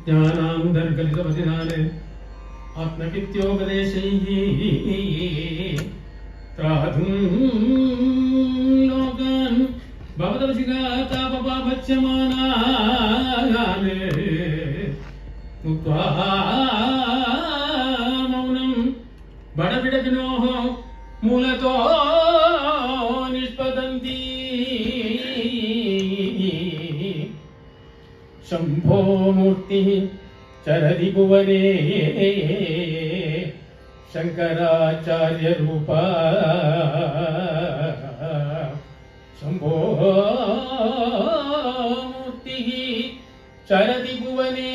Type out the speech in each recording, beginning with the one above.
ज्ञानान्तर्गलितवचनान् आत्मकित्योपदेशैः त्रातुं लोकान् भवदवशिगातापपापच्यमानान् मुक्त्वा मौनं बडबिडविनोः मूलतो निष्पतन्ति शम्भो मूर्तिः चरति भुवने शंकराचार्य रूपा शम्भो मूर्तिः चरति भुवने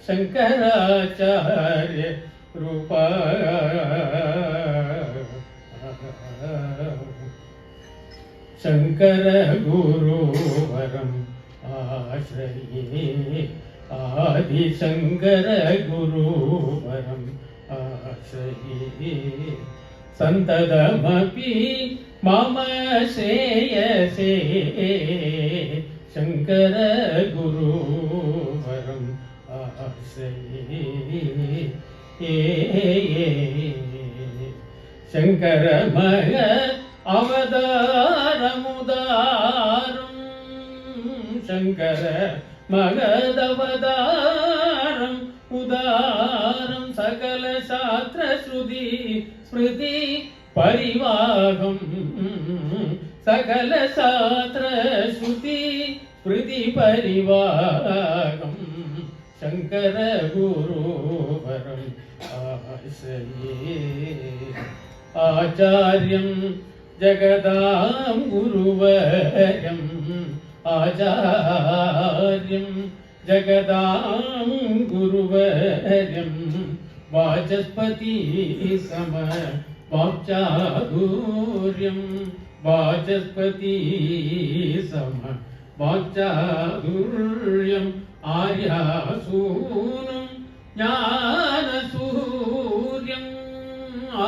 शंकराचार्य रूपा शंकर गुरुवरम् आश्रये आदि शंकर गुरुवरम् आश्रये संततमपि मम श्रेयसे शंकर गुरुवरम् आश्रये शंकर मग अवतारमुदारम् शंकर मगदवतारम् उदारं सकल शास्त्र श्रुति स्मृति परिवाहम् सकल शास्त्र श्रुति स्मृति परिवाहम् शंकर गुरुवरम् आश्रये आचार्यं जगदां गुरुवर्यम् आचार्यं जगदां गुरुवर्यं वाचस्पति सम वाक्चातुर्यं वाचस्पति सम वाक्चातुर्यम् आर्यासूनं ज्ञानसूर्यम्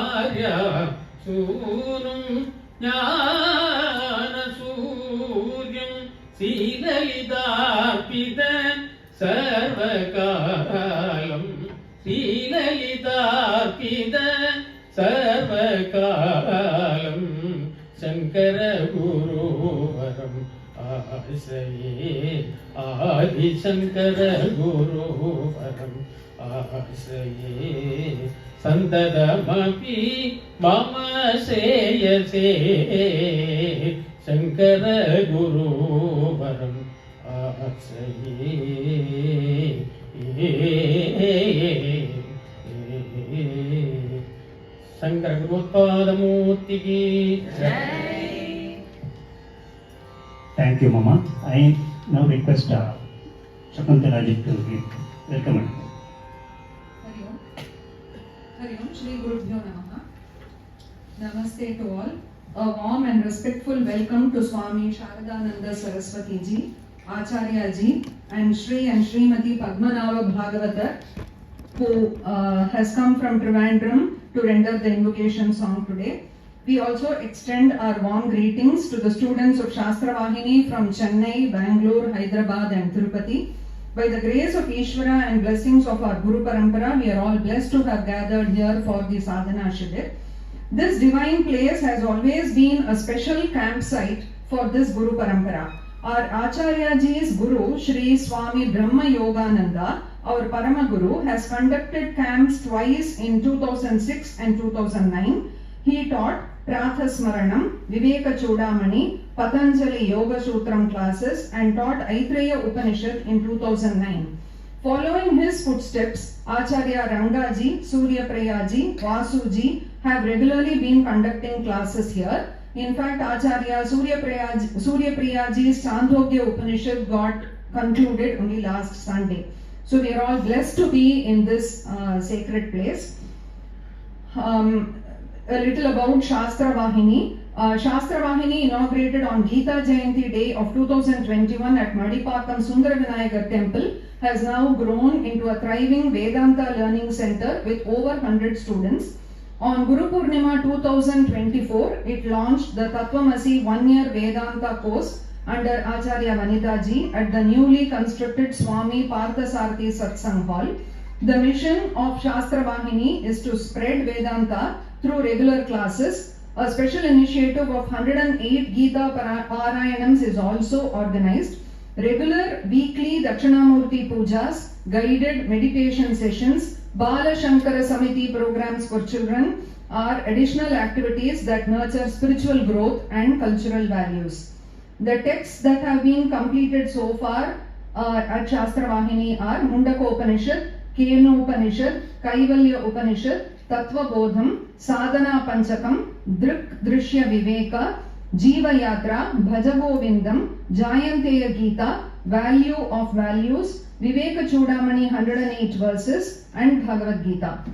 आर्यासूनं ज्ञानसूर्यम् श्रीललितार्पित सर्वकालम् श्रीललितार्पित सर्वकालम् शंकर गुरुवरम् आश्रये आदि शंकर गुरुवरम् आश्रये संततमपि मम श्रेयसे शंकर गुरुवरम् आश्रये शंकर गुरुपादमूर्ति की जय. Thank you, Mama. I now request Shakuntala ji to welcome her. Hariom. Hariom. Shri Gurubhyo Namaha. Namaste to all. A warm and respectful welcome to Swami Sharadananda Saraswati ji, Acharya ji, and Srimati Padmanabha Bhagavatar, who has come from Trivandrum to render the invocation song today. We also extend our warm greetings to the students of Shastra Vahini from Chennai, Bangalore, Hyderabad and Tirupati. By the grace of Ishvara and blessings of our Guru Parampara, we are all blessed to have gathered here for the Sadhana Shibir. This divine place has always been a special campsite for this Guru Parampara. Our Acharya Ji's Guru, Shri Swami Brahma Yogananda, our Parama Guru, has conducted camps twice in 2006 and 2009. He taught Prathasmaranam, Viveka Chudamani, Patanjali Yoga Sutram classes and taught Aitreya Upanishad in 2009. Following his footsteps, Acharya Rangaji, Surya Prayaji, Vasuji have regularly been conducting classes here. In fact, Acharya Surya Prayaji's Chandogya Upanishad got concluded only last Sunday. So we are all blessed to be in this sacred place. A little about Shastra Vahini. Shastra Vahini inaugurated on Gita Jayanti Day of 2021 at Madipakam Sundaravinayagar Temple has now grown into a thriving Vedanta learning center with over 100 students. On Guru Purnima 2024, it launched the Tattvamasi one-year Vedanta course under Acharya Vanita Ji at the newly constructed Swami Parthasarathi Satsang Hall. The mission of Shastra Vahini is to spread Vedanta through regular classes. A special initiative of 108 Gita Parayanams is also organized. Regular weekly Dakshinamurti pujas, guided meditation sessions, Bala Shankara Samiti programs for children are additional activities that nurture spiritual growth and cultural values. The texts that have been completed so far at Shastra Vahini are Mundaka Upanishad, Kenu Upanishad, Kaivalya Upanishad, Tattva Bodham, Sadhana Panchakam, Drik Drishya Viveka, Jiva Yatra, Bhajagovindam, Jayanteya Gita, Value of Values, Viveka Chudamani 108 verses, and Bhagavad Gita.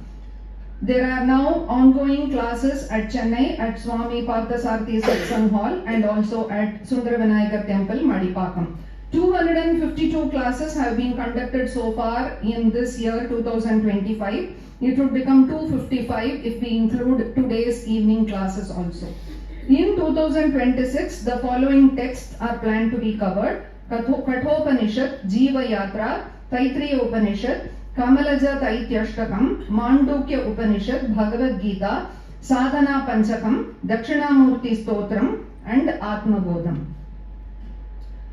There are now ongoing classes at Chennai at Swami Parthasarathi Satsang Hall and also at Sundaravinayagar Temple, Madipakam. 252 classes have been conducted so far in this year 2025. It would become 255 if we include today's evening classes also. In 2026, the following texts are planned to be covered: Kathopanishad, Jiva Yatra, Taitriya Upanishad, Kamalaja Taityashtakam, Mandukya Upanishad, Bhagavad Gita, Sadhana Panchakam, Dakshinamurti Stotram, and Atma Bodham.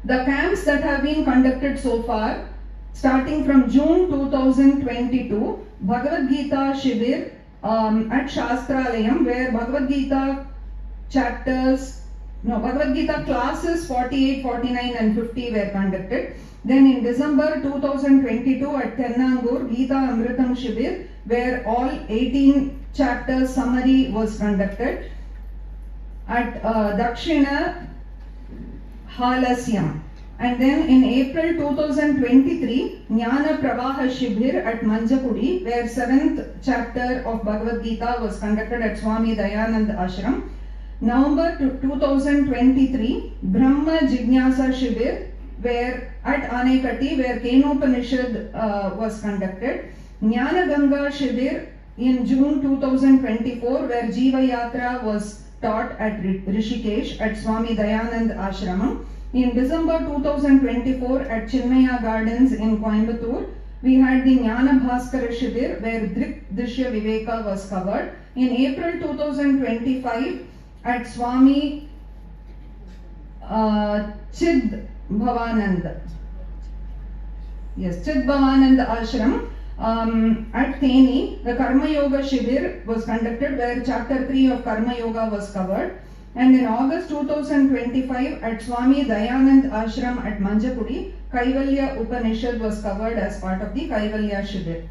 The camps that have been conducted so far, starting from June 2022, Bhagavad Gita Shibir at Shastralayam, where Bhagavad Gita classes 48, 49 and 50 were conducted. Then in December 2022 at Tennangur, Gita Amritam Shibir, where all 18 chapters summary was conducted. At Dakshina Halasyam. And then in April 2023, Jnana Pravaha Shibir at Manjakudi, where 7th chapter of Bhagavad Gita was conducted at Swami Dayanand Ashram. November 2023, Brahma Jignasa Shibir, where at Anekati, where Kenopanishad was conducted. Jnana Ganga Shibir in June 2024, where Jiva Yatra was taught at Rishikesh at Swami Dayanand Ashramam. In December 2024 at Chinmaya Gardens in Coimbatore, we had the Jnana Bhaskara Shibir, where Drik Drishya Viveka was covered. In April 2025 at Swami Chid Bhavanand Ashram at Theni, the Karma Yoga Shibir was conducted, where chapter 3 of Karma Yoga was covered. And in August 2025 at Swami Dayanand Ashram at Manjakudi, Kaivalya Upanishad was covered as part of the Kaivalya Shibir.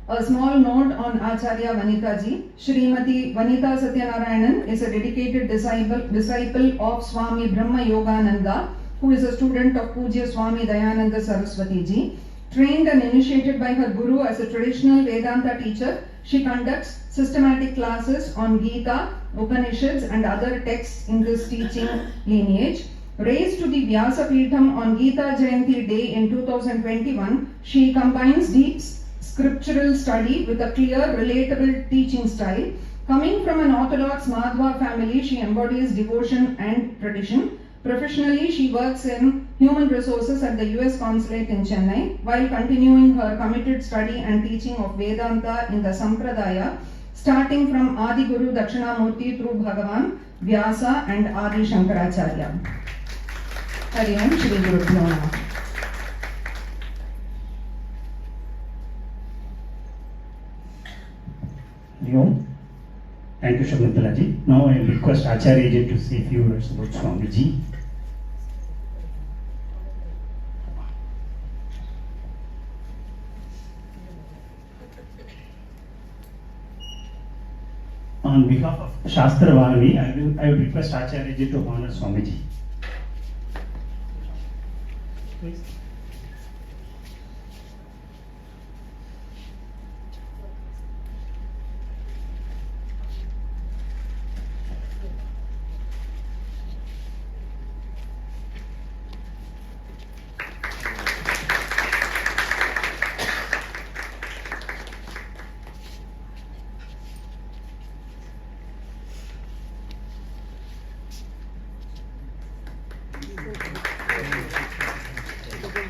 A small note on Acharya Vanita Ji. Srimati Vanita Satyanarayanan is a dedicated disciple of Swami Brahma Yogananda, who is a student of Pujya Swami Dayananda Saraswati Ji. Trained and initiated by her Guru as a traditional Vedanta teacher, she conducts systematic classes on Gita, Upanishads and other texts in this teaching lineage. Raised to the Vyasa Peetham on Gita Jayanti Day in 2021, she combines deep scriptural study with a clear, relatable teaching style. Coming from an orthodox Madhva family, she embodies devotion and tradition. Professionally, she works in human resources at the US Consulate in Chennai, while continuing her committed study and teaching of Vedanta in the Sampradaya, starting from Adi Guru Dakshinamurti through Bhagavan, Vyasa and Adi Shankaracharya. Hari Om, Shri Guru Bhyo Namaha. Hari Om. Thank you, Shakuntala ji. Now I request Acharya ji to say a few words about Swamiji. On behalf of Shastra Vahini, I would request Acharya ji to honor Swamiji. Please.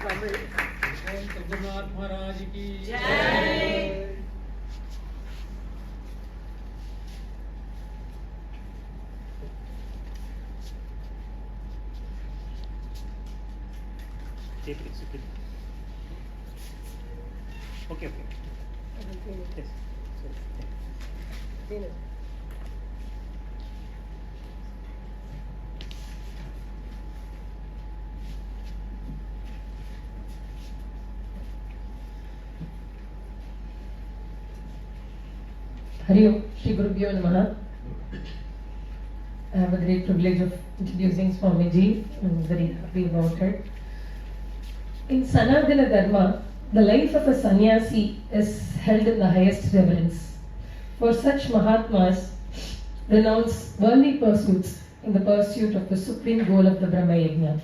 ओम सद्गुरुनाथ महाराज की Okay. Yes. Hari Om, Shri Gurubhyo Namaha. I have a great privilege of introducing Swamiji. I'm very happy about it. In Sanatana Dharma, the life of a sannyasi is held in the highest reverence. For such Mahatmas, renounce worldly pursuits in the pursuit of the supreme goal of the Brahma Yajna,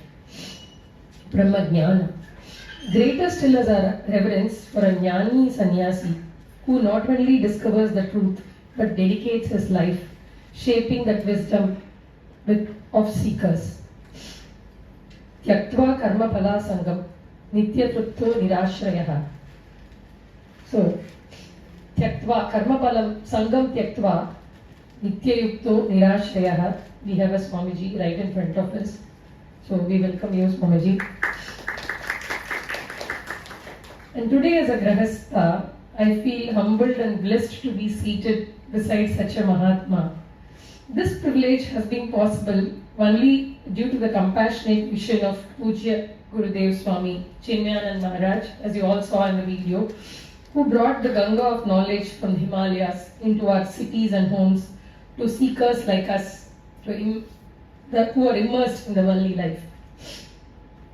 Brahma Jnana. Greater still is our reverence for a Jnani sannyasi who not only discovers the truth but dedicates his life shaping that wisdom of seekers. Tyaktva karma phala sangam nitya trutto nirashrayah. So, tyaktva karma phala sangam tyaktva nitya yukto nirashrayah. We have a Swamiji right in front of us. So, we welcome you, Swamiji. And today as a Grahastha, I feel humbled and blessed to be seated beside such a Mahatma. This privilege has been possible only due to the compassionate vision of Pujya Gurudev Swami Chinmayanand Maharaj, as you all saw in the video, who brought the Ganga of knowledge from the Himalayas into our cities and homes to seekers like us who are immersed in the worldly life.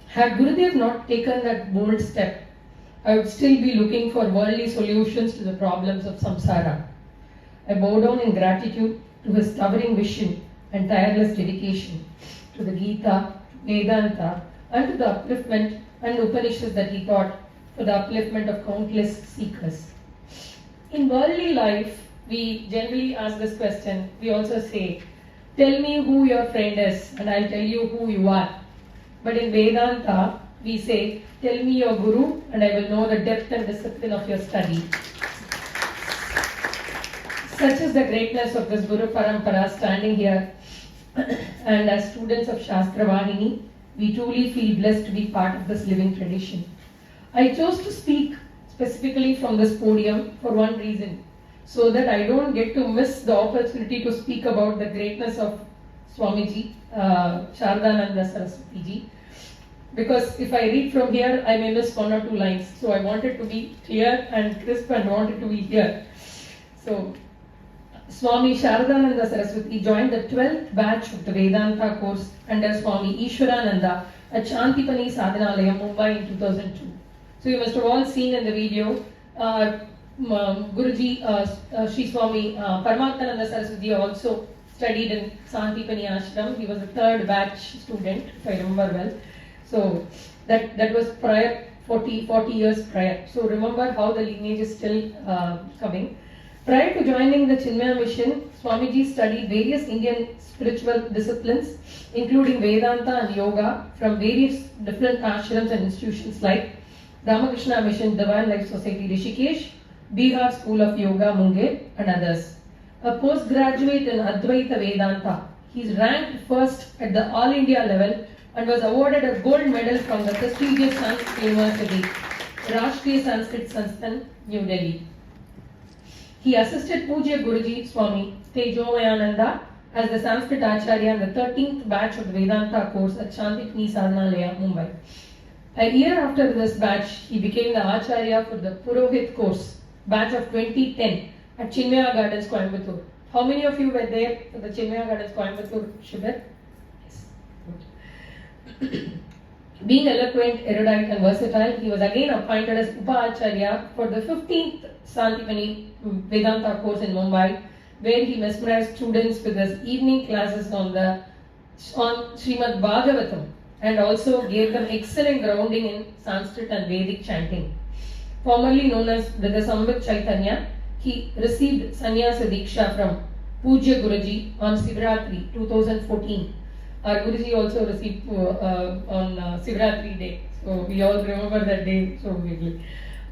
Had Gurudev not taken that bold step, I would still be looking for worldly solutions to the problems of samsara. I bow down in gratitude to his towering vision and tireless dedication to the Gita, Vedanta, and to the upliftment and Upanishads that he taught for the upliftment of countless seekers. In worldly life, we generally ask this question. We also say, tell me who your friend is and I'll tell you who you are. But in Vedanta, we say, tell me your Guru and I will know the depth and discipline of your study. Such is the greatness of this Guru Parampara standing here. And as students of Shastra Vahini, we truly feel blessed to be part of this living tradition. I chose to speak specifically from this podium for one reason, so that I don't get to miss the opportunity to speak about the greatness of Swamiji, Sharadananda Saraswati Ji. Because if I read from here, I may miss one or two lines. So I wanted to be clear and crisp and wanted to be here. So Swami Sharadananda Saraswati joined the 12th batch of the Vedanta course under Swami Ishwarananda at Shantipani Sadhana, Mumbai in 2002. So you must have all seen in the video, Guruji, Shri Swami Paramatmananda Saraswati also studied in Shantipani Ashram. He was a 3rd batch student, if I remember well. So that was prior, 40 years prior. So remember how the lineage is still coming. Prior to joining the Chinmaya mission, Swamiji studied various Indian spiritual disciplines, including Vedanta and Yoga, from various different ashrams and institutions like Ramakrishna Mission Divine Life Society Rishikesh, Bihar School of Yoga Munger, and others. A postgraduate in Advaita Vedanta, he is ranked first at the All India level and was awarded a gold medal from the prestigious Sanskrit University, Rashtriya Sanskrit Sansthan, New Delhi. He assisted Pujya Guruji Swami Tejomayananda as the Sanskrit Acharya in the 13th batch of the Vedanta course at Shantipani Sadhanalaya, Mumbai. A year after this batch, he became the Acharya for the Purohit course, batch of 2010 at Chinmaya Gardens, Coimbatore. How many of you were there for the Chinmaya Gardens, Coimbatore, Shibir? Yes. Being eloquent, erudite and versatile, he was again appointed as Upa-Acharya for the 15th Shantipani Vedanta course in Mumbai, where he mesmerized students with his evening classes on Srimad Bhagavatam and also gave them excellent grounding in Sanskrit and Vedic chanting. Formerly known as Vidasambit Chaitanya, he received Sannyasa Diksha from Pujya Guruji on Sivaratri 2014. Our Guruji also received on Sivaratri day. So we all remember that day so vividly.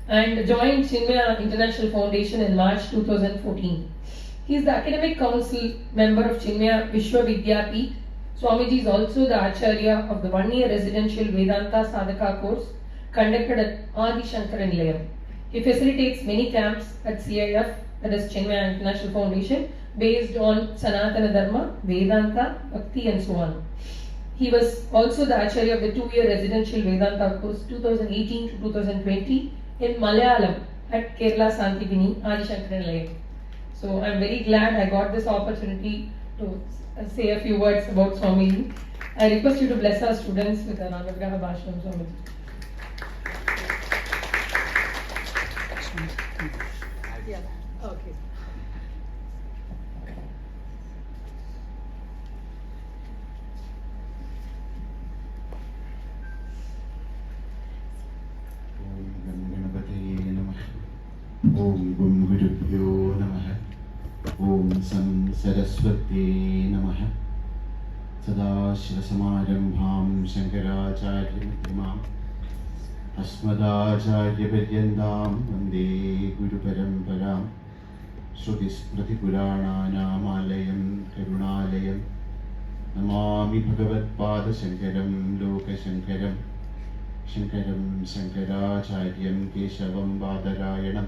And joined Chinmaya International Foundation in March 2014. He is the academic council member of Chinmaya Vishwavidyapeeth. Swamiji is also the Acharya of the 1-year residential Vedanta Sadhaka course conducted at Adi Shankaran Nilayam. He facilitates many camps at CIF, that is Chinmaya International Foundation, based on Sanatana Dharma, Vedanta, Bhakti and so on. He was also the Acharya of the 2-year residential Vedanta course 2018 to 2020 in Malayalam at Kerala Santipini, Adi Shankaran Nilayam. So I am very glad I got this opportunity to say a few words about Swamiji. I request you to bless our students with an Anugraha Bhashanam, Swamiji. Yeah, okay. Om Gum Gurubhyo Namaha. Om Sam Saraswati Namaha. Sadashivasamarambham Shankaracharya Madhyamam Asmadacharya Paryandam Vande Guru Paramparam Shrutismriti Purananam Alayam Karunalayam Namami Bhagavatpada Shankaram Loka Shankaram Shankaram Shankaracharyam Keshavam Badarayanam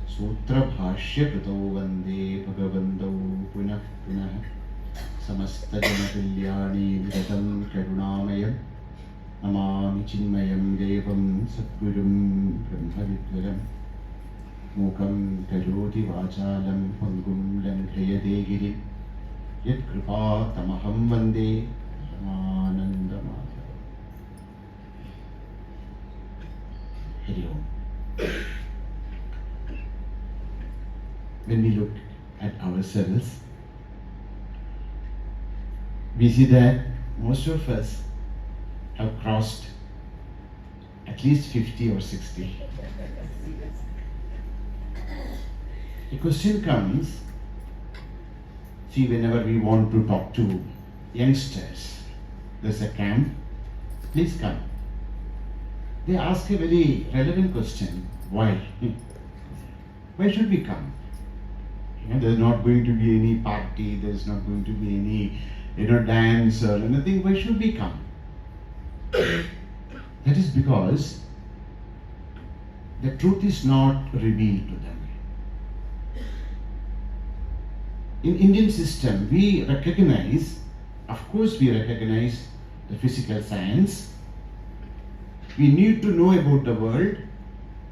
Sutra Bhashya Prato Vande Bhagavandau Punah Punah Samasta Janatulyani Vidatam Karunamayam Namami Chinmayam Devam Satgurum Brahmavidvaram Mukam Karoti Vachalam Pangum Lankriyade Girim Yat Kripa Tamaham Vande Ramanandamaya. Hari Om. When we look at ourselves, we see that most of us have crossed at least 50 or 60. The question comes, see, whenever we want to talk to youngsters, there's a camp, please come. They ask a very relevant question, why? Why should we come? There's not going to be any party, there's not going to be any dance or anything. Why should we come? That is because the truth is not revealed to them. In Indian system, we recognize, of course we recognize the physical science. We need to know about the world.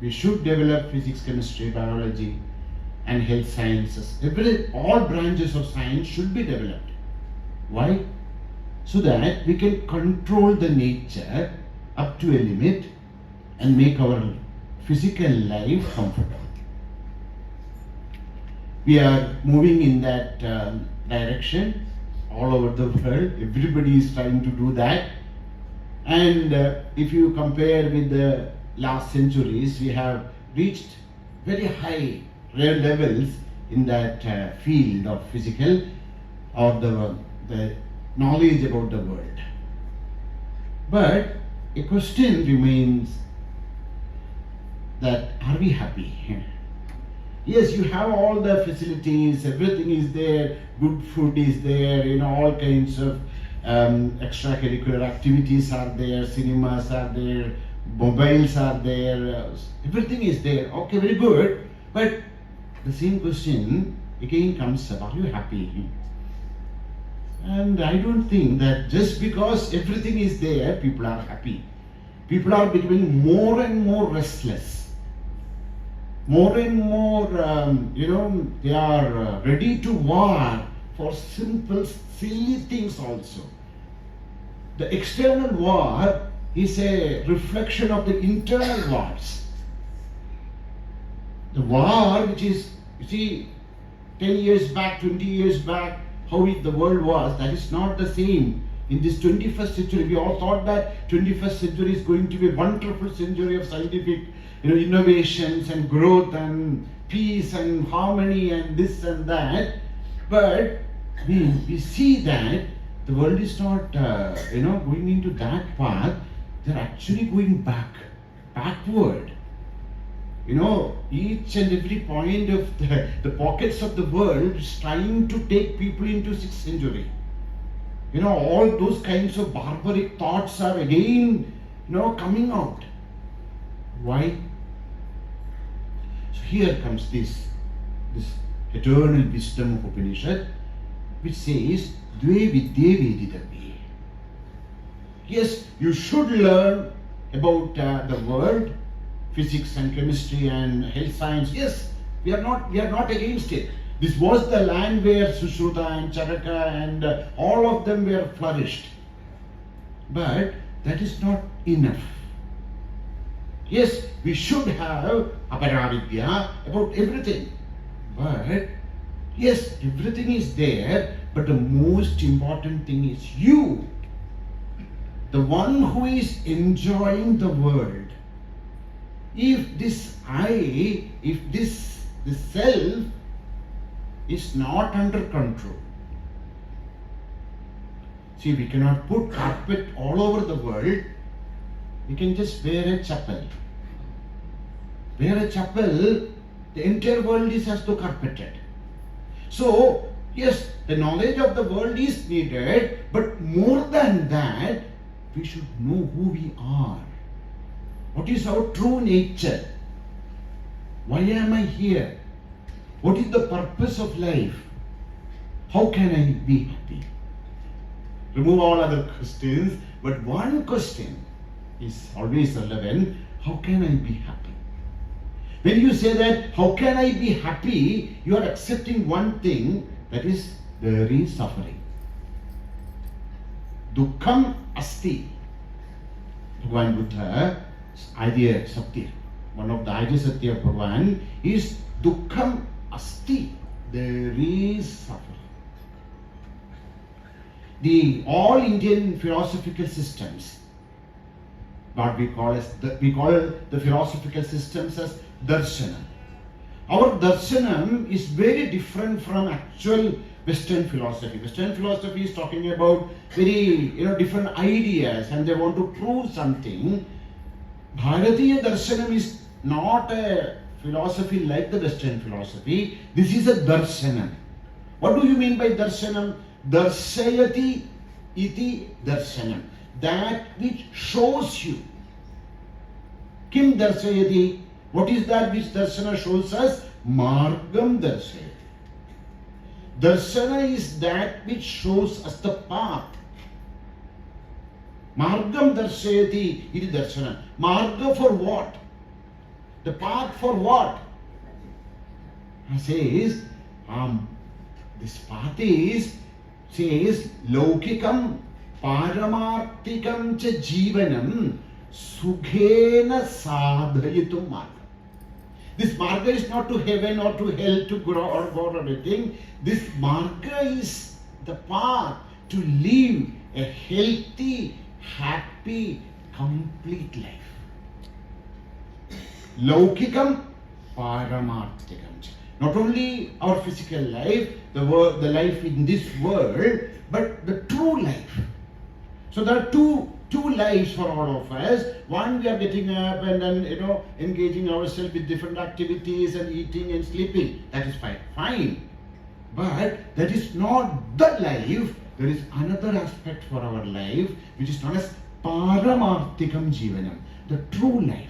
We should develop physics, chemistry, biology and health sciences. All branches of science should be developed. Why? So that we can control the nature up to a limit and make our physical life comfortable. We are moving in that direction all over the world. Everybody is trying to do that. And if you compare with the last centuries, we have reached very high levels in that field of physical or the knowledge about the world. But a question remains that, are we happy? Yes, you have all the facilities, everything is there, good food is there, all kinds of extracurricular activities are there, cinemas are there, mobiles are there, everything is there. Okay, very good. But the same question again comes up, are you happy? And I don't think that just because everything is there, people are happy. People are becoming more and more restless. More and more, they are ready to war for simple, silly things also. The external war is a reflection of the internal wars. The war which is, 10 years back, 20 years back, how the world was, that is not the same. In this 21st century, we all thought that 21st century is going to be a wonderful century of scientific innovations and growth and peace and harmony and this and that. But we see that The world is not, going into that path. They're actually going backward. Each and every point of the pockets of the world is trying to take people into 6th century. All those kinds of barbaric thoughts are again, coming out. Why? So here comes this eternal wisdom of Upanishad, which says, Dve vidye veditavi. Yes, you should learn about the world, physics and chemistry and health science. Yes, we are not against it. This was the land where Sushruta and Charaka and all of them were flourished. But that is not enough. Yes, we should have aparavidya about everything. But yes, everything is there, but the most important thing is you. The one who is enjoying the world. If this I, this self is not under control. See, we cannot put carpet all over the world. We can just wear a chapel. Wear a chapel, the entire world is as though carpeted. So, yes, the knowledge of the world is needed, but more than that, we should know who we are. What is our true nature? Why am I here? What is the purpose of life? How can I be happy? Remove all other questions, but one question is always relevant. How can I be happy? When you say that, how can I be happy? You are accepting one thing, that is, there is suffering. Dukkham asti. Bhagavan Buddha, idea Satya. One of the ideas Satya of Bhagavan is Dukkham asti. There is suffering. The all Indian philosophical systems, what we call the philosophical systems as darsana. Our darshanam is very different from actual Western philosophy. Western philosophy is talking about very different ideas and they want to prove something. Bharatiya darshanam is not a philosophy like the Western philosophy. This is a darshanam. What do you mean by darshanam? Darshayati iti darshanam. That which shows you. Kim darshayati? What is that which darshana shows us? Margam darshayati. Darshana is that which shows us the path. Margam darshayati iti darshana. Marga for what? The path for what? It says, this path says, Laukikam Paramartikam cha Jivanam Sukhena Sadhayitum Marga. This marga is not to heaven or to hell to grow or God or anything. This marga is the path to live a healthy, happy, complete life. Laukikam Paramartikam. Not only our physical life, the life in this world, but the true life. So there are two lives for all of us. One, we are getting up and then engaging ourselves with different activities and eating and sleeping. That is fine. But that is not the life. There is another aspect for our life, which is known as Paramartikam Jivanam, the true life.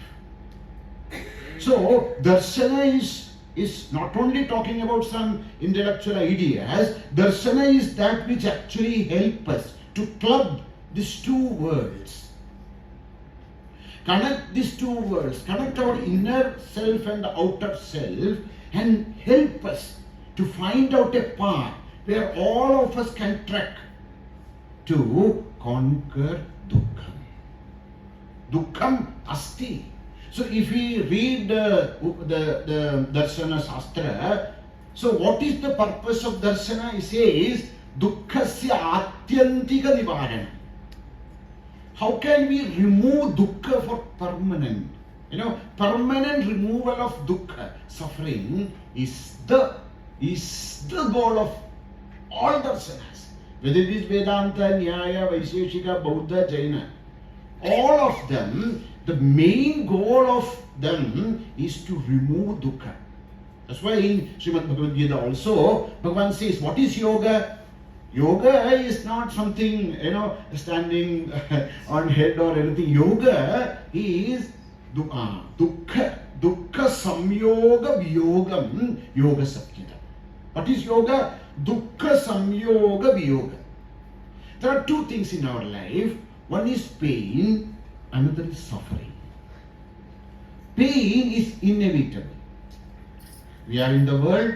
So darshana is not only talking about some intellectual ideas. Darshana is that which actually help us to club these two worlds. Connect these two worlds, connect our inner self and the outer self, and help us to find out a path where all of us can trek to conquer Dukkham. Dukkham asti. So if we read the Darshana Shastra, so what is the purpose of Darshana? It says, Dukkhasya atyantika nivarana. How can we remove dukkha for permanent? Permanent removal of dukkha, suffering, is the goal of all darshanas. whether it is Vedanta, Nyaya, Vaisheshika, Buddha, Jaina, all of them, the main goal of them is to remove dukkha. That's why in Srimad Bhagavad Gita also, Bhagavan says, what is yoga? Yoga is not something, standing on head or anything. Yoga is dukkha samyoga viyogam yoga sapjita. What is yoga? Dukkha samyoga viyoga. There are two things in our life. One is pain, another is suffering. Pain is inevitable. We are in the world,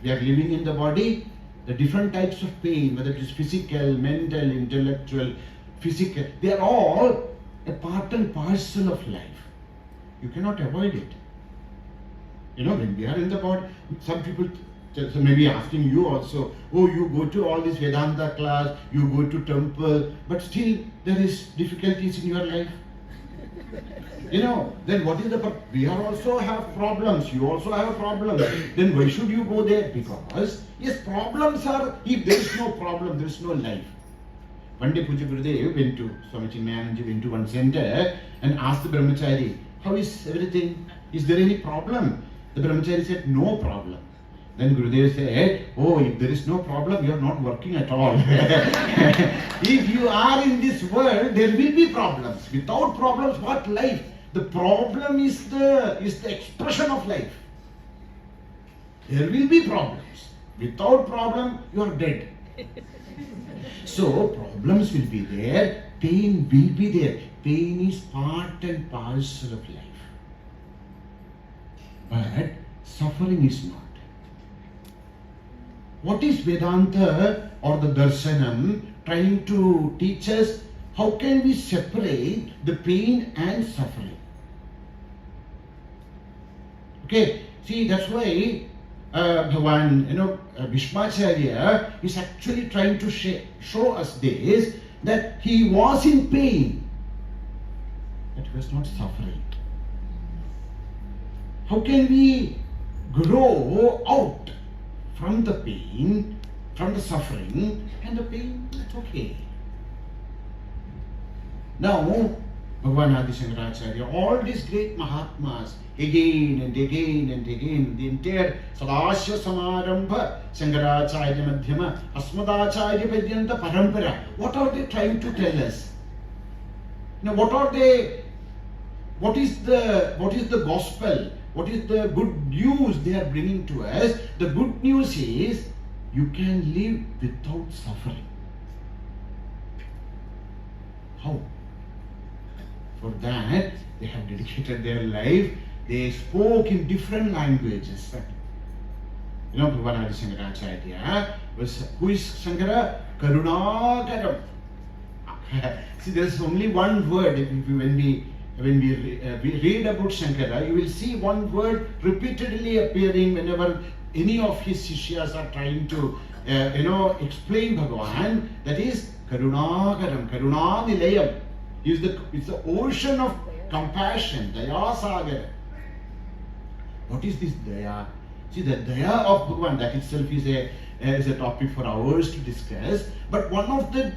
we are living in the body. The different types of pain, whether it is physical, mental, intellectual, physical, they are all a part and parcel of life. You cannot avoid it. When we are in the body, some people may be asking you also, oh, you go to all this Vedanta class, you go to temple, but still there is difficulties in your life. Then what is the, we are also have problems, you also have problems. Then why should you go there? Because, yes, problems are, if there is no problem, there is no life. One day Puja Gurudev went to, Swami Chinmayananji went to one center and asked the Brahmachari, how is everything? Is there any problem? The Brahmachari said, no problem. Then Gurudev said, oh, if there is no problem, you are not working at all. If you are in this world, there will be problems. Without problems, what life? The problem is the expression of life. There will be problems. Without problem, you are dead. So, problems will be there, pain will be there. Pain is part and parcel of life. But suffering is not. What is Vedanta or the Darshanam trying to teach us? How can we separate the pain and suffering? Okay, see, that's why Bhagavan, Bhishmacharya is actually trying to show us this, that he was in pain, but he was not suffering. How can we grow out from the pain, from the suffering, and the pain, that's okay. Now, Bhagavan Adi Shankaracharya, all these great Mahatmas, again and again and again, the entire Sadasya Samarambha, Shankaracharya Madhyama, Asmadacharya Padyanta Parampara, what are they trying to tell us? What is the gospel? What is the good news they are bringing to us? The good news is, you can live without suffering. How? For that, they have dedicated their life. They spoke in different languages. Bhagavan Adi Shankaracharya who is Shankara? Karunagaram. See, there is only one word. When we read about Shankara, you will see one word repeatedly appearing whenever any of his Shishyas are trying to, explain Bhagavan. That is Karunagaram, Karunanilayam. It's the ocean of compassion, Daya Sagar. What is this Daya? See, the Daya of Bhagavan, that itself is a topic for hours to discuss. But one of the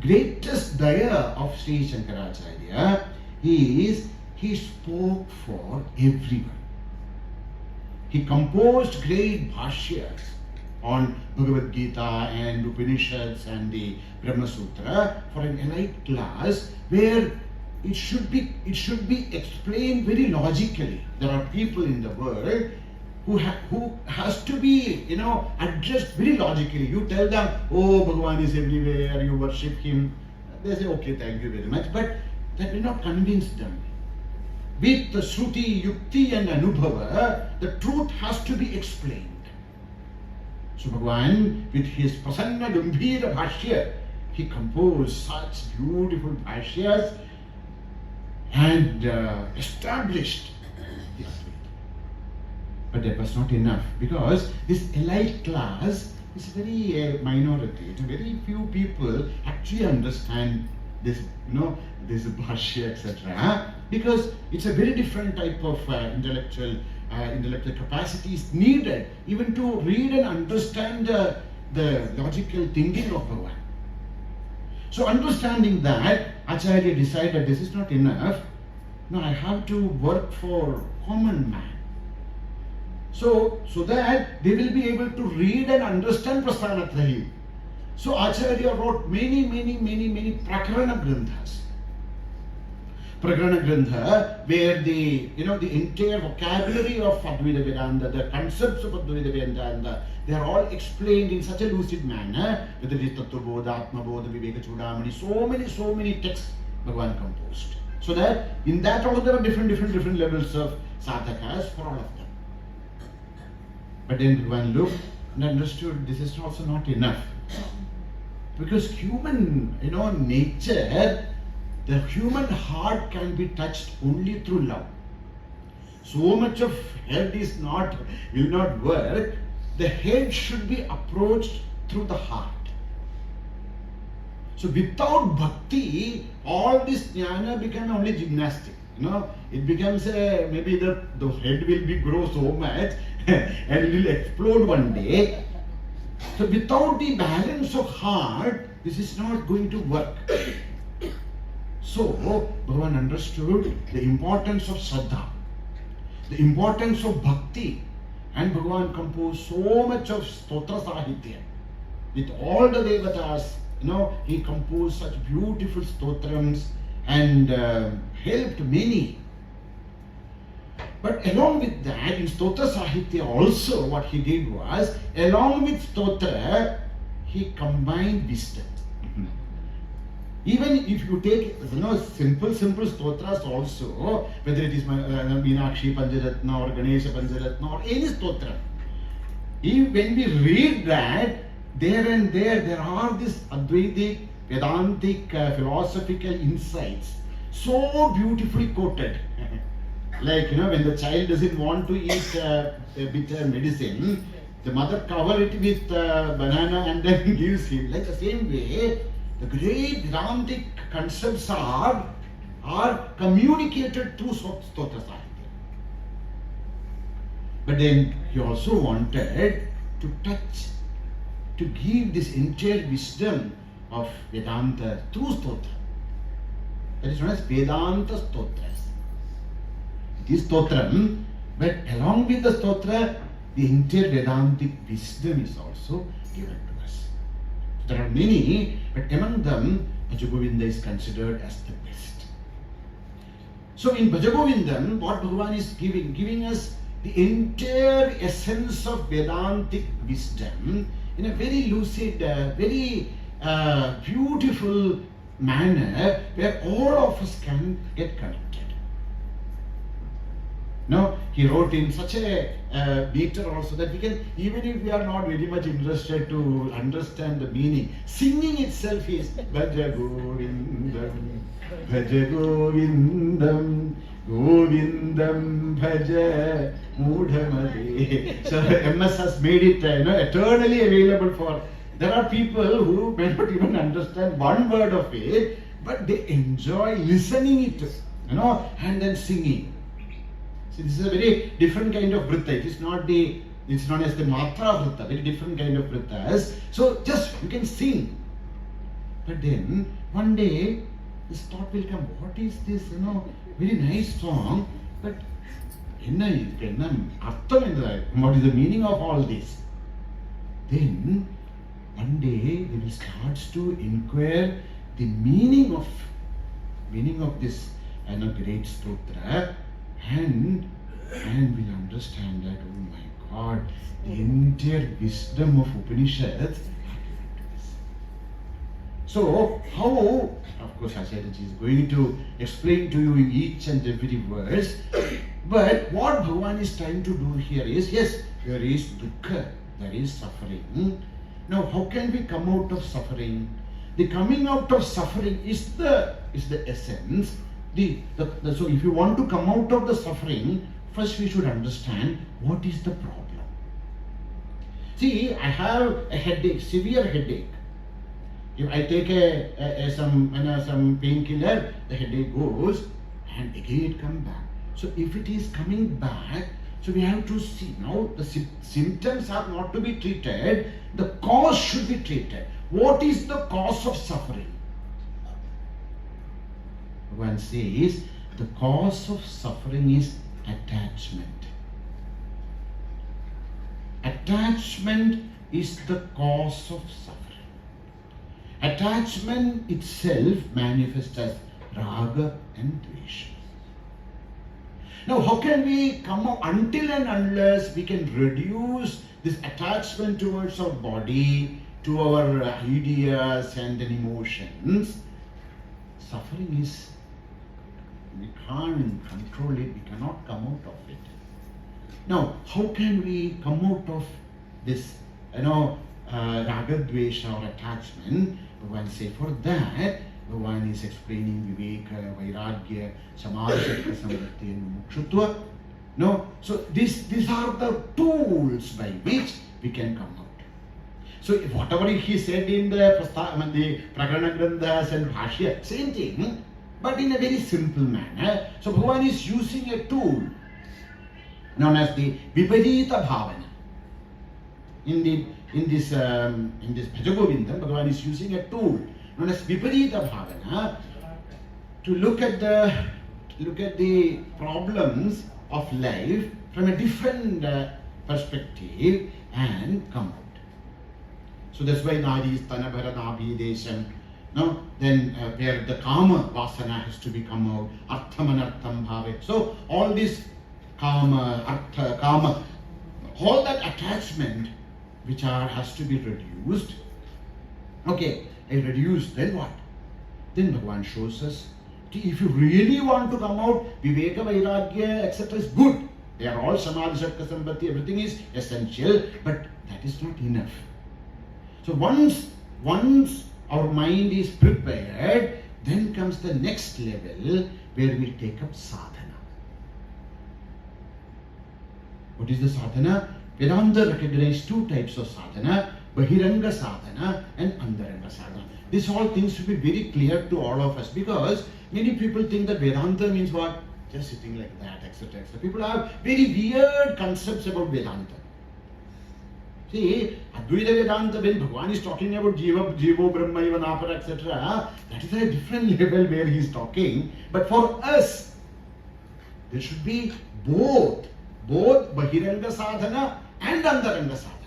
greatest Daya of Sri Shankaracharya is, he spoke for everyone. He composed great bhashyas on Bhagavad Gita and Upanishads and the Brahma Sutra for an elite class, where it should be explained very logically. There are people in the world who has to be addressed very logically. You tell them, oh, Bhagavan is everywhere, you worship him. They say, okay, thank you very much. But that will not convince them. With the Shruti, Yukti and Anubhava, the truth has to be explained. So Bhagavan, with his Prasanna Gambhira Bhashya, he composed such beautiful bhashyas and established his faith. But that was not enough, because this elite class is very minority. Very few people actually understand this, this bhashya, etc. Because it's a very different type of intellectual capacity is needed even to read and understand the logical thinking of Bhagavan. So understanding that, Acharya decided this is not enough. No, I have to work for common man. So that they will be able to read and understand Prasthanatrayi. So Acharya wrote many Prakarana Granthas. Prakarana Grantha, where the entire vocabulary of Advaita Vedanta, the concepts of Advaita Vedanta, they are all explained in such a lucid manner, whether it is Tattva Bodha, Atma Bodha, Viveka Chudamani, so many texts Bhagavan composed. So that in that also there are different levels of sadhakas for all of them. But then Bhagavan looked and understood this is also not enough. Because human, nature, the human heart can be touched only through love. So much of head will not work. The head should be approached through the heart. So without bhakti, all this jnana becomes only gymnastic. It becomes maybe the head will grow so much and it will explode one day. So without the balance of heart, this is not going to work. So Bhagavan understood the importance of Shraddha, the importance of bhakti, and Bhagavan composed so much of stotra sahitya. With all the devatas, he composed such beautiful stotrams and helped many. But along with that, in stotra sahitya also, what he did was, along with stotra, he combined wisdom. Even if you take simple stotras also, whether it is Meenakshi Pancharatna or Ganesha Pancharatna or any stotra, when we read that, there are these Advaitic, Vedantic, philosophical insights so beautifully quoted. Like, when the child doesn't want to eat bitter medicine, the mother covers it with banana and then gives him. Like the same way, the great Vedantic concepts are communicated through Stotra Sahitya. But then he also wanted to give this entire wisdom of Vedanta through Stotra. That is known as Vedanta Stotras. It is Stotram, but along with the Stotra, the entire Vedantic wisdom is also given to us. There are many, but among them, Bhajagovindam is considered as the best. So in Bhajagovindam, what Bhagavan is giving us the entire essence of Vedantic wisdom in a very lucid, very beautiful manner where all of us can get connected. Now, he wrote in such a meter also that we can, even if we are not very much interested to understand the meaning, singing itself is Bhajagovindam, Bhajagovindam, Govindam Bhaja Mudhamade. So MS has made it eternally available for. There are people who may not even understand one word of it, but they enjoy listening it, and then singing. See, this is a very different kind of vritta. It's known as the matra vritta, very different kind of vrittas. So just you can sing. But then one day this thought will come, what is this, very nice song, but what is the meaning of all this? Then one day they will start to inquire the meaning of this great stotra, and will understand that, oh my God, the entire wisdom of Upanishads. So how, of course, Acharyaji is going to explain to you in each and every verse, but what Bhagavan is trying to do here is, yes, there is dukkha, there is suffering. Now, how can we come out of suffering? The coming out of suffering is the essence. So if you want to come out of the suffering, first we should understand what is the problem. See, I have a headache, severe headache. If I take some painkiller, the headache goes and again it comes back. So if it is coming back, so we have to see now the symptoms are not to be treated, the cause should be treated. What is the cause of suffering? Bhagavan says the cause of suffering is attachment. Attachment is the cause of suffering. Attachment itself manifests as raga and dvesha. Now, how can we come out until and unless we can reduce this attachment towards our body, to our ideas and then emotions? Suffering is, we can't control it, we cannot come out of it. Now, how can we come out of this, raga, dvesha or attachment? Bhagavan say for that, Bhagavan is explaining viveka, vairagya, samadhi, samvritti and mukshutva. No, so these are the tools by which we can come out. So if whatever he said in the Prakarana Granthas and Bhashya, same thing, but in a very simple manner. So Bhagavan is using a tool known as the Viparita Bhavana. In this Bhajagovindam, Bhagavan is using a tool known as Viparita Bhavana to look at the problems of life from a different perspective and come out. So that's why Nadi is Tanabhara Nabhi Desham. No? Then where the Kama Vasana has to be come out, Artham and Artham Bhave. So all this Kama, Artha, Kama, all that attachment which has to be reduced. Okay, reduced, then what? Then Bhagavan shows us, if you really want to come out, Viveka, Vairagya, etc. is good. They are all Samadhi, Sattva, Sambhati, everything is essential, but that is not enough. So once our mind is prepared, then comes the next level where we take up sadhana. What is the sadhana? Vedanta recognizes two types of sadhana, Bahiranga sadhana and Antaranga sadhana. These all things should be very clear to all of us, because many people think that Vedanta means what? Just sitting like that, etc. etc. People have very weird concepts about Vedanta. See, Advaita Vedanta, when Bhagavan is talking about Jivo, Brahma, Ivanapara, etc., that is a different level where he is talking. But for us, there should be both Bahiranga sadhana and Antaranga sadhana.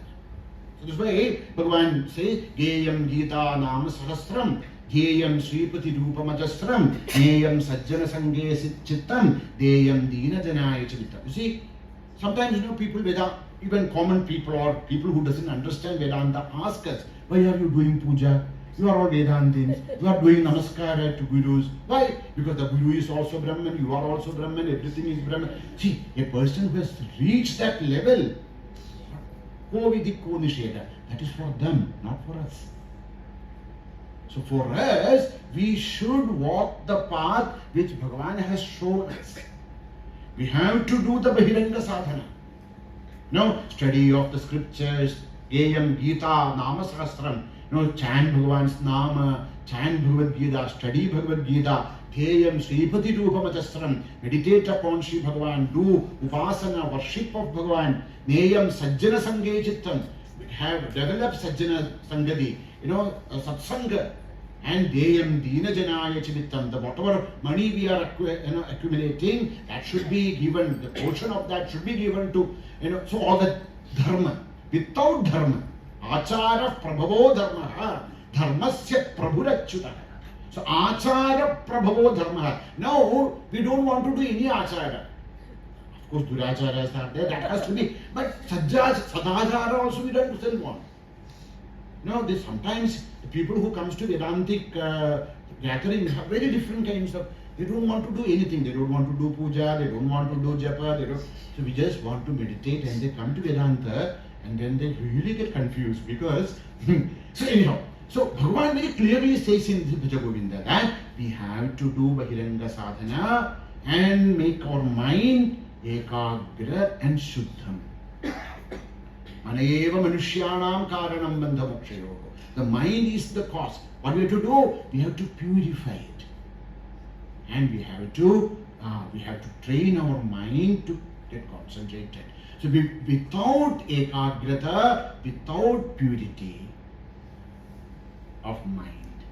So this way, Bhagavan says, Geyam Gita Nama Sahasram, Geyam Sripati Rupamajastram, Geyam Sajjana Sange Chittam, Deyam Dina Janaya Chittam. You see, sometimes people, even common people or people who doesn't understand Vedanta ask us, why are you doing puja? You are all Vedantins. You are doing namaskara to gurus. Why? Because the guru is also Brahman, you are also Brahman, everything is Brahman. See, a person who has reached that level, that is for them, not for us. So for us, we should walk the path which Bhagavan has shown us. We have to do the Bahiranga sadhana. Now, study of the scriptures, Geyam Gita, Nama Sahasram, chant Bhagavan's Nama, chant Bhagavad Gita, study Bhagavad Gita, Geyam Sripati Rupamajastram, meditate upon Sri Bhagavan, do Upasana, worship of Bhagavan, Neyam Sajjana Sange Chittam, have developed Sajjana Sangadi, Satsanga, and Deyam Dina Janaya Chittam, the whatever money we are accumulating, that should be given, the portion of that should be given to, so all the dharma. Without dharma, Achara Prabhavo Dharma, Dharmasya Prabhurachyuta. So Achara Prabhavo Dharma. Now, we don't want to do any Achara. Of course, Duracharas are there, that has to be, but Sadachara also we don't still want. Sometimes the people who comes to Vedantic gatherings have very different kinds of, they don't want to do anything, they don't want to do puja, they don't want to do japa, so we just want to meditate, and they come to Vedanta and then they really get confused because, so anyhow, so Bhagavan very clearly says in Bhajagovindam that we have to do Bahiranga sadhana and make our mind ekagra and shuddham. Maneva manushyanam karanam bandha mokshayoga. The mind is the cause. What we have to do? We have to purify it. And we have to train our mind to get concentrated. So without ekagrata, without purity of mind,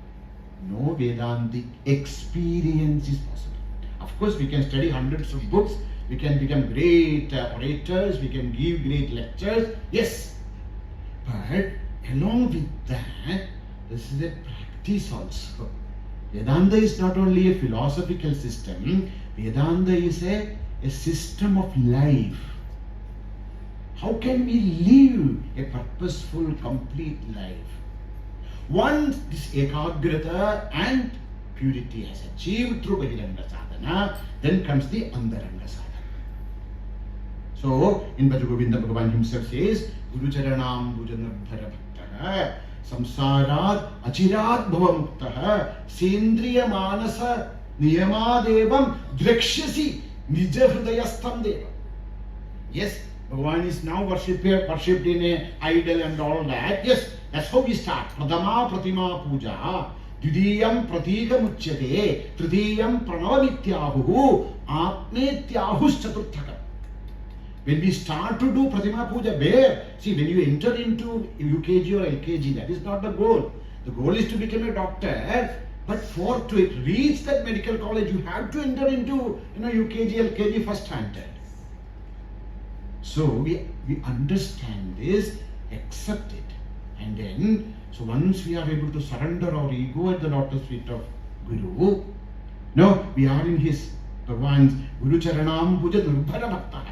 no Vedantic experience is possible. Of course, we can study hundreds of books, we can become great orators, we can give great lectures, yes. But along with that, this is a practice also. Vedanta is not only a philosophical system, Vedanta is a system of life. How can we live a purposeful, complete life? Once this ekagrata and purity has achieved through Bahiranga Sadhana, then comes the Antaranga Sadhana. So, in Bhajagovindam, Bhagavan himself says, Guru Charanam Bhujanabhara Bhaktaha Samsarad Achirad Bhava Muktaha Sendriya Manasa Niyamadevam Drakshasi Nijahridayastham Deva. Yes, Bhagavan is now worshipped in a idol and all that. Yes, that's how we start. Pradama Pratima Puja, Didiyam Pratika Muchyate, Tridiyam Pranavanittyahu, Atmetyahu's Chaturthaka. When we start to do Pratima Puja, where? See, when you enter into UKG or LKG, that is not the goal. The goal is to become a doctor. But to reach that medical college, you have to enter into UKG, LKG first standard. So we understand this, accept it, and then so once we are able to surrender our ego at the lotus feet of Guru, no, we are in his Bhagavan's Guru Charanam Puja Nirbhara Bhakta.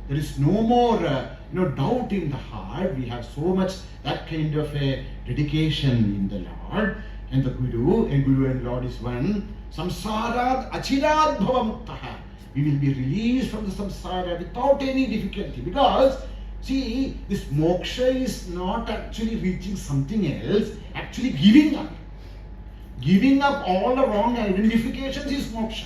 There is no more doubt in the heart. We have so much that kind of a dedication in the Lord, and the Guru and Lord is one. Samsarat Achirad Bhava Muktaha. We will be released from the samsara without any difficulty, because see, this moksha is not actually reaching something else, actually giving up. Giving up all the wrong identifications is moksha.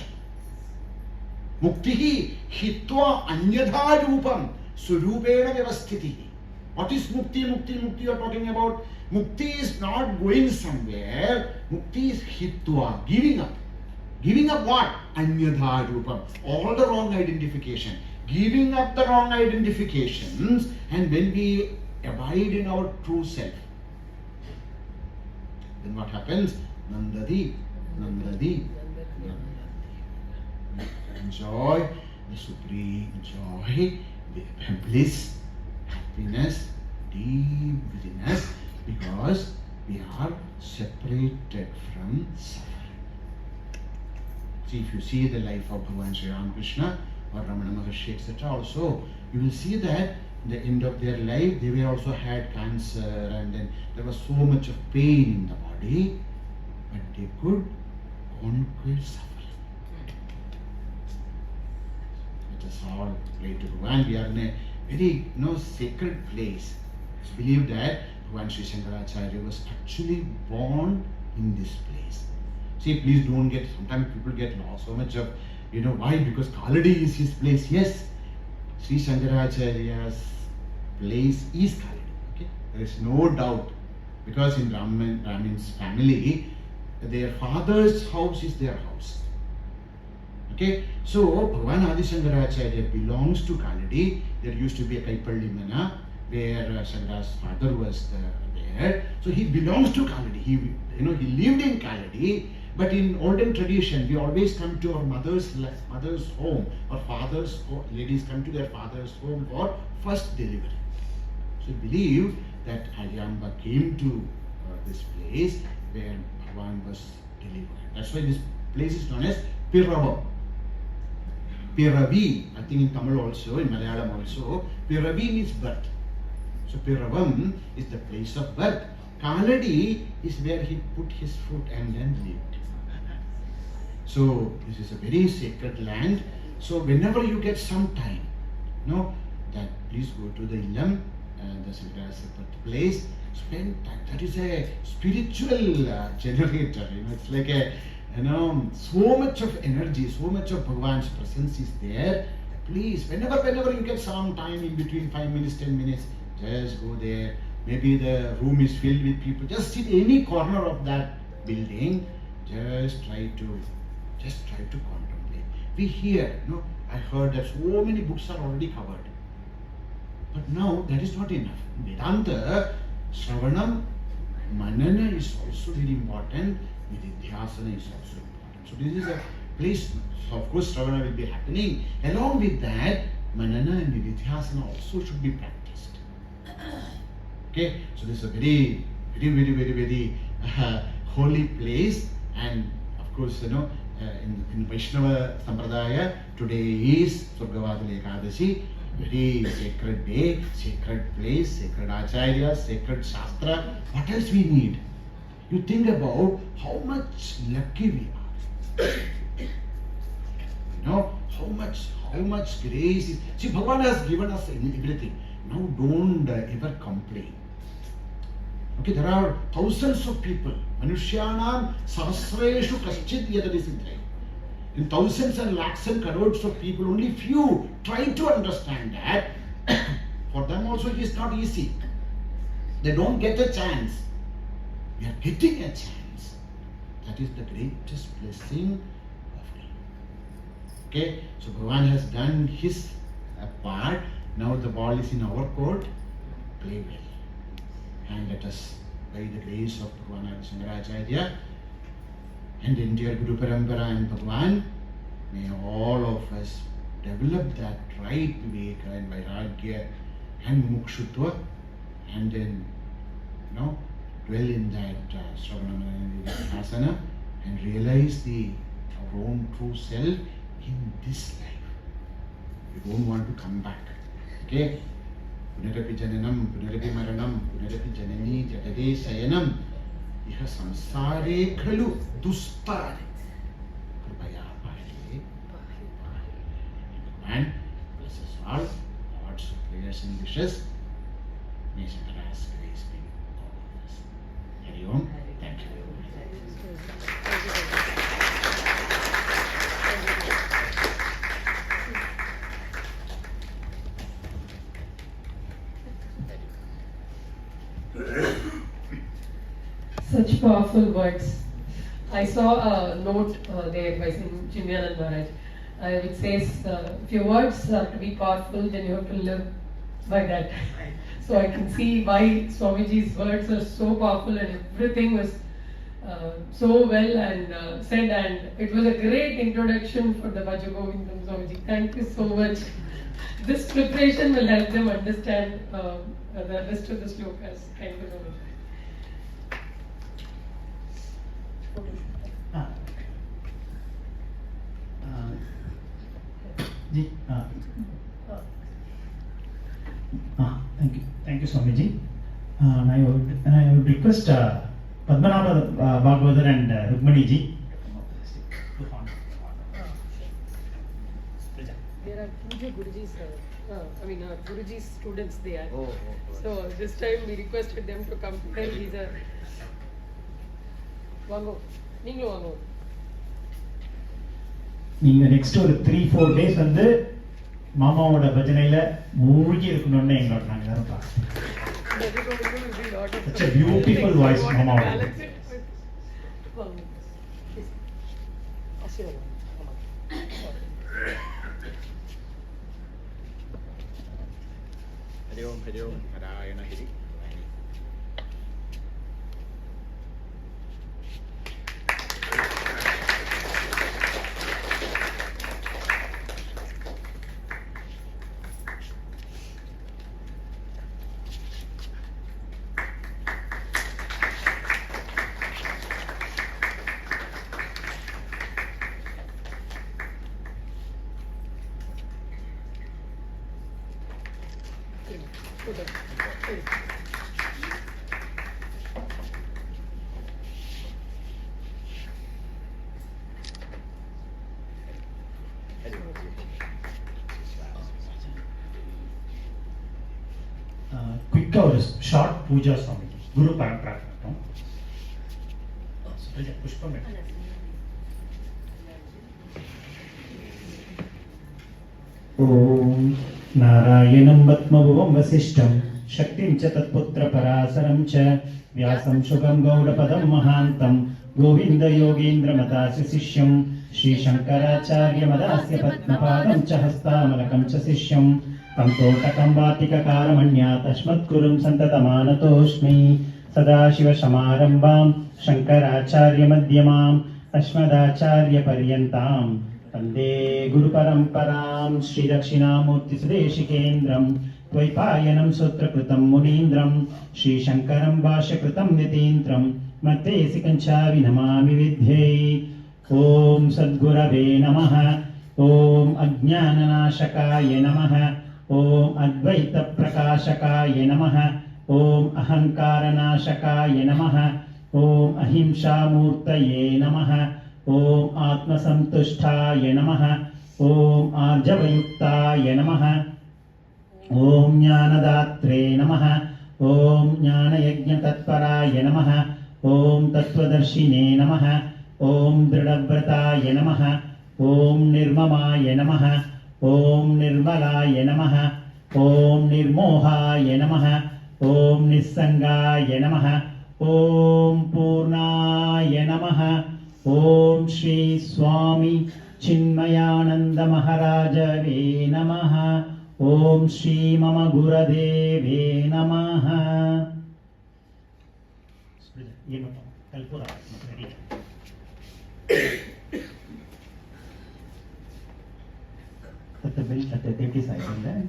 Muktihi hitva anyadha rupam surupena vyavasthitihi. What is mukti? Mukti you are talking about. Mukti is not going somewhere. Mukti is hitva, giving up. Giving up what? Anyadha rupam. All the wrong identification. Giving up the wrong identifications, and when we abide in our true self, then what happens? Nandadi, Nandadi, Nandadi. Enjoy the supreme joy, the bliss, happiness, deep bliss, because we are separated from suffering. See, if you see the life of Bhagavan Sri Ramakrishna or Ramana Maharshi, etc., also, you will see that at the end of their life, they were also had cancer, and then there was so much of pain in the body, but they could conquer suffering. Let us all pray to Bhagavan. We are in a very sacred place. It's believed that Bhagavan Sri Shankaracharya was actually born in this place. See, please don't get, sometimes people get lost so much of, why? Because Kaladi is his place. Yes, Sri Shankaracharya's place is Kaladi. Okay? There is no doubt. Because in Brahmin's family, their father's house is their house. Okay? So, Bhagavan Adi Shankaracharya belongs to Kaladi. There used to be a Kaipalli Mana where Shankara's father was there. So, he belongs to Kaladi. He lived in Kaladi. But in olden tradition, we always come to our mother's home, or father's home. Ladies come to their father's home for first delivery. So believe that Aryamba came to this place where Bhagavan was delivered. That's why this place is known as Piravom. Piravi, I think in Tamil also, in Malayalam also, Piravi means birth. So Piravam is the place of birth. Kaladi is where he put his foot and then lived. So this is a very sacred land. So whenever you get some time, that please go to the Illam, the Sacred place, spend time. That is a spiritual generator. It's like a so much of energy, so much of Bhagavan's presence is there. Please, whenever you get some time in between 5 minutes, 10 minutes, just go there. Maybe the room is filled with people. Just sit any corner of that building. Just try to contemplate. We hear, I heard that so many books are already covered. But now that is not enough. Vedanta, Shravanam, Manana is also very important. Nididhyasana is also important. So this is a place, so of course Shravana will be happening. Along with that, Manana and Nididhyasana also should be practiced. Okay, so this is a very holy place, and of course, in Vaishnava Sampradaya, today is Surgavadali Ekadashi, very sacred day, sacred place, sacred Acharya, sacred Shastra. What else we need? You think about how much lucky we are. How much grace is. See, Bhagavan has given us everything. Now don't ever complain. Okay, there are thousands of people. Manushyanam sahasreshu kaschid yadadi siddhai. In thousands and lakhs and crores of people, only few try to understand that. For them also it is not easy. They don't get a chance. We are getting a chance. That is the greatest blessing of all. Okay, so Bhagavan has done his part. Now the ball is in our court. Play well. And let us, by the grace of Bhagavan Adi Shankaracharya and the entire Guru Parampara and Bhagavan, may all of us develop that right Viveka and Vairagya and Mukshutva, and then dwell in that Shravana and Nididhyasana and realize our own true self in this life. We don't want to come back. Okay? Punarapi jananam, punarapi maranam, punarapi janani jagade sayanam, iha samsare khalu dustare. Kripaya pahe. And bless us all. Lots of prayers and wishes. May Shankara's grace be with all of us. Hari Om. Thank you. Such powerful words. I saw a note there by Chinmayanand Maharaj, which says, if your words are to be powerful, then you have to live by that. So I can see why Swamiji's words are so powerful, and everything was so well and said, and it was a great introduction for the Bhajagovindam Swamiji. Thank you so much. This preparation will help them understand the rest of the slokas. Thank you so much. Thank you, Swamiji. And I would request Padmanabha Bhagavatar and Rukmani ji. There are Puja Guruji's, Guruji's students there. So this time we requested them to come. These are Vango. Ninglo Vango. நீங்க next ஒரு 3-4 days வந்து மாமாவோட பஜனையில மூழ்கி இருக்கணும்னு எங்களோட நாங்க எல்லாரும் பார்க்கிறோம். Such a beautiful voice மாமாவோட. Hari Om, Hari Om, Narayana Hari. Quick or short puja Swamiji. Guru Parampara. Pushpam. Om Narayanam Vatmabhuvam Vasishtam Shaktim cha Tatputra Parasaram cha Vyasam Shubham Gaudapadam Mahantam Govinda Yogendra Madasya Sishyam Shri Shankaracharya Madasya Padmapadam cha Hastamalakam cha Sishyam Tam Totakam Vatika Karamanya Tashmat Kurum Santatamana Toshmi सदाशिवसमारम्भां शङ्कराचार्यमध्यमाम् अस्मदाचार्यपर्यन्तां वन्दे गुरुपरम्परां श्रीदक्षिणामूर्तिसुदेशिकेन्द्रं द्वैपायनं सूत्रकृतं मुनीन्द्रं श्रीशङ्करं भाष्यकृतं यतीन्द्रं मत्तेसिकञ्चावि नमामि विद्यै। ॐ सद्गुरवे नमः। ॐ अज्ञाननाशकाय नमः। ॐ अद्वैतप्रकाशकाय नमः। ॐ अहङ्कारनाशकाय नमः। ॐ अहिंसामूर्तये नमः। ॐ आत्मसन्तुष्टाय नमः। ॐ आर्जवयुक्ताय नमः। ॐ ज्ञानदात्रे नमः। ॐ ज्ञानयज्ञतत्पराय नमः। ॐ तत्त्वदर्शिने नमः। ॐ दृढव्रताय नमः। ॐ निर्ममाय नमः। ॐ निर्मलाय नमः। ॐ निर्मोहाय नमः। ॐ निस्सङ्गाय नमः। ॐ पूर्णाय नमः। ॐ श्री स्वामी चिन्मयानंद महाराजवे नमः। ॐ श्री मम गुरुदेवे नमः। Put the bill at the empty side in there.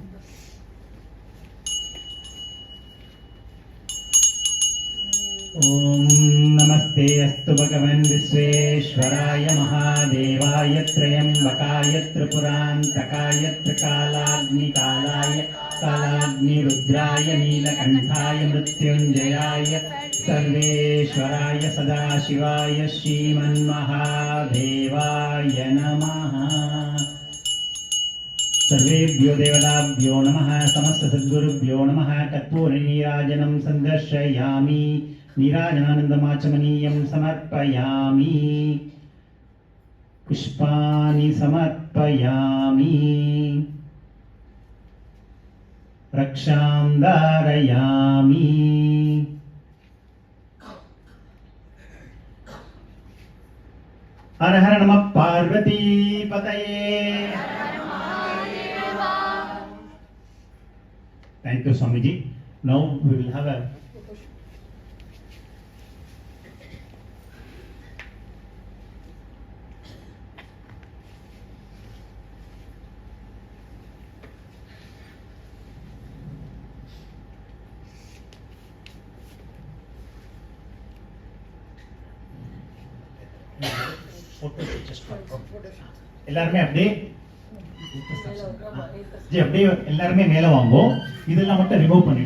ॐ नमस्ते अस्तु भगवन् विश्वेश्वराय महादेवाय त्र्यम्बकाय त्रिपुरान्तकाय त्रिकालाग्निकालाय कालाग्निरुद्राय नीलकण्ठाय मृत्युञ्जयाय सर्वेश्वराय सदाशिवाय श्रीमन्महादेवाय नमः। सर्वेभ्यो देवताभ्यो नमः। समस्तसद्गुरुभ्यो नमः। कर्पूरनीराजनं सन्दर्शयामि। नीराजनानन्दमाचमनीयं समर्पयामि। पुष्पाणि समर्पयामि। रक्षां धारयामि। हर हर नमः पार्वती पतये। Thank you, Swamiji. Now we will have a எல்லாருமே அப்படியே அப்படியே எல்லாருமே மேல வாங்கோ. இதெல்லாம் மட்டும் ரிமூவ் பண்ணி